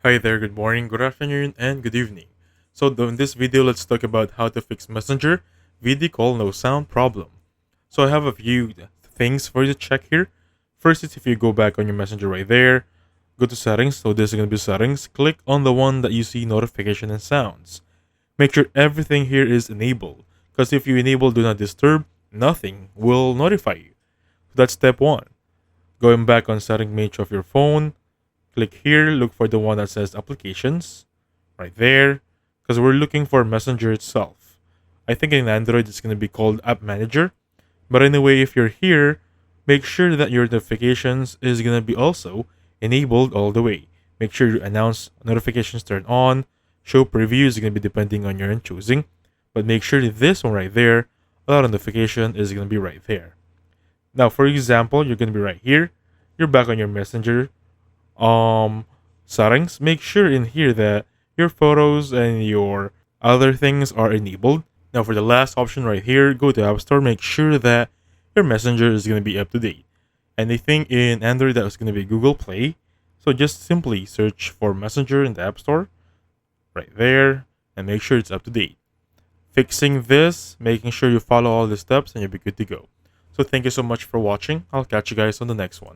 Hi there, good morning, good afternoon, and good evening. In this video, let's talk about how to fix Messenger video call no sound problem. So I have a few things for you to check here. First is if you go back on your Messenger right there, go to settings. So this is going to be settings. Click on the one that you see notification and sounds. Make sure everything here is enabled, because if you enable do not disturb, nothing will notify you. So that's step one. Going back on setting page of your phone, click here, look for the one that says applications, right there, because we're looking for Messenger itself. I think in Android it's going to be called App Manager, but anyway, if you're here, make sure that your notifications is going to be also enabled all the way. Make sure you announce notifications turn on, show preview is going to be depending on your own choosing, but make sure that this one right there, allow notification is going to be right there. Now, for example, you're going to be right here, you're back on your Messenger, settings, make sure in here that your photos and your other things are enabled. Now for the last option right here, go to App Store, make sure that your Messenger is going to be up to date. And I think in Android that is going to be Google Play. So just simply search for Messenger in the App Store right there and make sure it's up to date. Fixing this, making sure you follow all the steps, and you'll be good to go. So thank you so much for watching. I'll catch you guys on the next one.